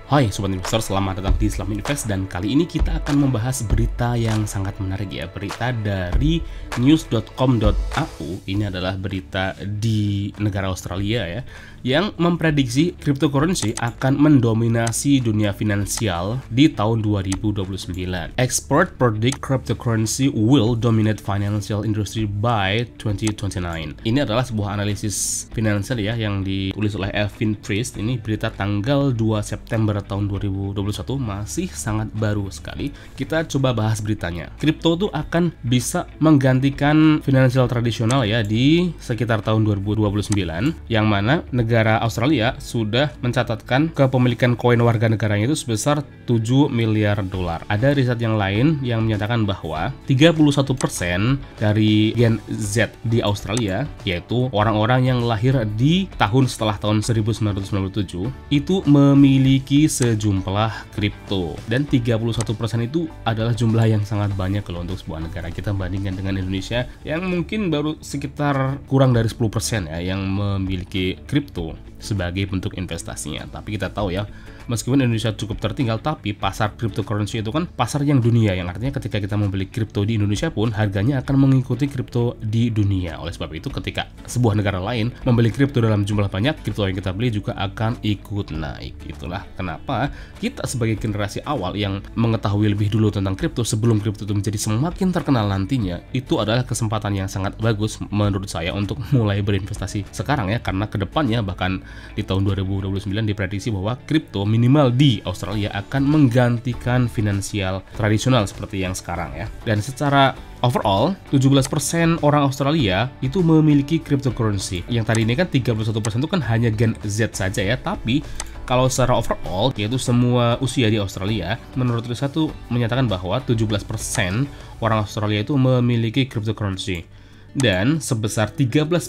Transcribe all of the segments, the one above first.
Hai Sobat Investor, selamat datang di Islam Invest, dan kali ini kita akan membahas berita yang sangat menarik ya. Berita dari news.com.au. Ini adalah berita di negara Australia ya, yang memprediksi cryptocurrency akan mendominasi dunia finansial di tahun 2029. Expert predict cryptocurrency will dominate financial industry by 2029. Ini adalah sebuah analisis finansial ya yang ditulis oleh Elvin Priest. Ini berita tanggal 2 September tahun 2021, masih sangat baru sekali. Kita coba bahas beritanya. Kripto itu akan bisa menggantikan finansial tradisional ya di sekitar tahun 2029, yang mana negara Australia sudah mencatatkan kepemilikan koin warga negaranya itu sebesar 7 miliar dolar. Ada riset yang lain yang menyatakan bahwa 31% dari Gen Z di Australia, yaitu orang-orang yang lahir di tahun setelah tahun 1997, itu memiliki sejumlah kripto, dan 31% itu adalah jumlah yang sangat banyak kalau untuk sebuah negara. Kita bandingkan dengan Indonesia yang mungkin baru sekitar kurang dari 10% ya yang memiliki kripto sebagai bentuk investasinya. Tapi kita tahu ya, meskipun Indonesia cukup tertinggal, tapi pasar cryptocurrency itu kan pasar yang dunia, yang artinya ketika kita membeli kripto di Indonesia pun harganya akan mengikuti kripto di dunia. Oleh sebab itu, ketika sebuah negara lain membeli kripto dalam jumlah banyak, kripto yang kita beli juga akan ikut naik. Itulah kenapa kita sebagai generasi awal yang mengetahui lebih dulu tentang kripto sebelum kripto itu menjadi semakin terkenal nantinya, itu adalah kesempatan yang sangat bagus menurut saya untuk mulai berinvestasi sekarang ya, karena kedepannya bahkan di tahun 2029 diprediksi bahwa kripto minimal di Australia akan menggantikan finansial tradisional seperti yang sekarang ya. Dan secara overall, 17% orang Australia itu memiliki cryptocurrency. Yang tadi ini kan 31% itu kan hanya Gen Z saja ya, tapi kalau secara overall, yaitu semua usia di Australia, menurut riset itu menyatakan bahwa 17% orang Australia itu memiliki cryptocurrency. Dan sebesar 13%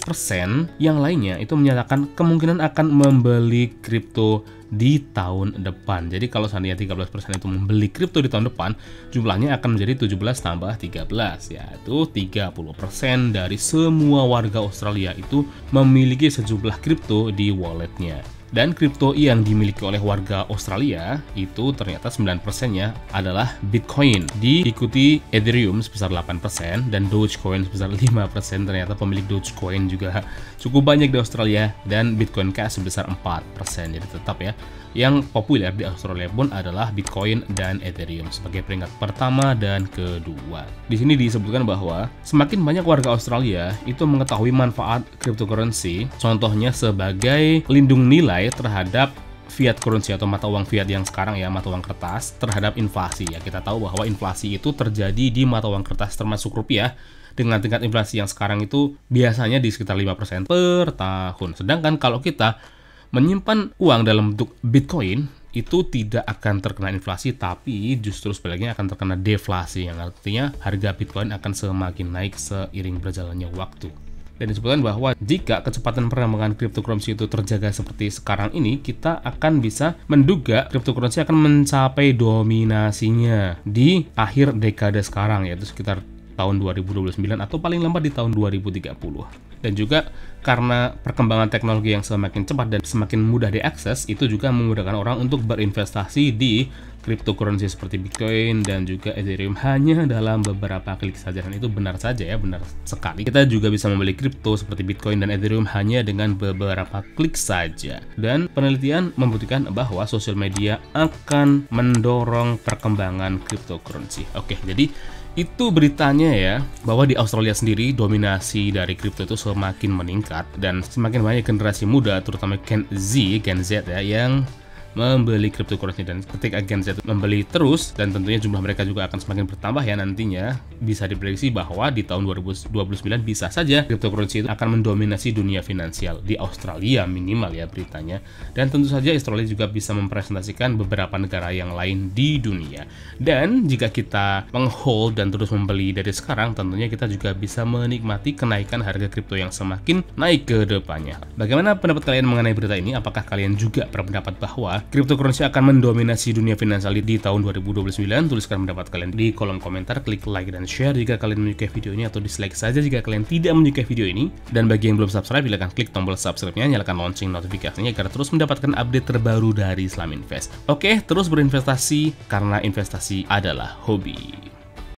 yang lainnya itu menyatakan kemungkinan akan membeli kripto di tahun depan. Jadi kalau seandainya 13% itu membeli kripto di tahun depan, jumlahnya akan menjadi 17 tambah 13, yaitu 30% dari semua warga Australia itu memiliki sejumlah kripto di walletnya. Dan kripto yang dimiliki oleh warga Australia itu ternyata 9%-nya adalah Bitcoin, diikuti Ethereum sebesar 8% dan Dogecoin sebesar 5%. Ternyata pemilik Dogecoin juga cukup banyak di Australia, dan Bitcoin Cash sebesar 4%. Jadi tetap ya, yang populer di Australia pun adalah Bitcoin dan Ethereum sebagai peringkat pertama dan kedua. Di sini disebutkan bahwa semakin banyak warga Australia itu mengetahui manfaat cryptocurrency, contohnya sebagai lindung nilai terhadap fiat currency atau mata uang fiat yang sekarang ya, mata uang kertas, terhadap inflasi ya. Kita tahu bahwa inflasi itu terjadi di mata uang kertas termasuk rupiah, dengan tingkat inflasi yang sekarang itu biasanya di sekitar 5% per tahun. Sedangkan kalau kita menyimpan uang dalam bentuk Bitcoin, itu tidak akan terkena inflasi, tapi justru sebaliknya akan terkena deflasi, yang artinya harga Bitcoin akan semakin naik seiring berjalannya waktu. Dan disebutkan bahwa jika kecepatan perkembangan cryptocurrency itu terjaga seperti sekarang ini, kita akan bisa menduga cryptocurrency akan mencapai dominasinya di akhir dekade sekarang, yaitu sekitar tahun 2029 atau paling lambat di tahun 2030. Dan juga karena perkembangan teknologi yang semakin cepat dan semakin mudah diakses, itu juga memudahkan orang untuk berinvestasi di cryptocurrency seperti Bitcoin dan juga Ethereum hanya dalam beberapa klik saja. Dan itu benar saja ya, benar sekali. Kita juga bisa membeli kripto seperti Bitcoin dan Ethereum hanya dengan beberapa klik saja. Dan penelitian membuktikan bahwa sosial media akan mendorong perkembangan cryptocurrency. Oke, jadi itu beritanya ya, bahwa di Australia sendiri dominasi dari kripto itu semakin meningkat, dan semakin banyak generasi muda terutama Gen Z ya yang membeli cryptocurrency. Dan ketika Gen Z membeli terus, dan tentunya jumlah mereka juga akan semakin bertambah ya nantinya, bisa diprediksi bahwa di tahun 2029 bisa saja cryptocurrency itu akan mendominasi dunia finansial di Australia minimal ya beritanya. Dan tentu saja Australia juga bisa mempresentasikan beberapa negara yang lain di dunia. Dan jika kita menghold dan terus membeli dari sekarang, tentunya kita juga bisa menikmati kenaikan harga kripto yang semakin naik ke depannya. Bagaimana pendapat kalian mengenai berita ini? Apakah kalian juga berpendapat bahwa cryptocurrency akan mendominasi dunia finansial di tahun 2029? Tuliskan pendapat kalian di kolom komentar, klik like dan share jika kalian menyukai video ini, atau dislike saja jika kalian tidak menyukai video ini. Dan bagi yang belum subscribe, silakan klik tombol subscribe-nya, nyalakan lonceng notifikasinya agar terus mendapatkan update terbaru dari Islam Invest. Oke, terus berinvestasi karena investasi adalah hobi.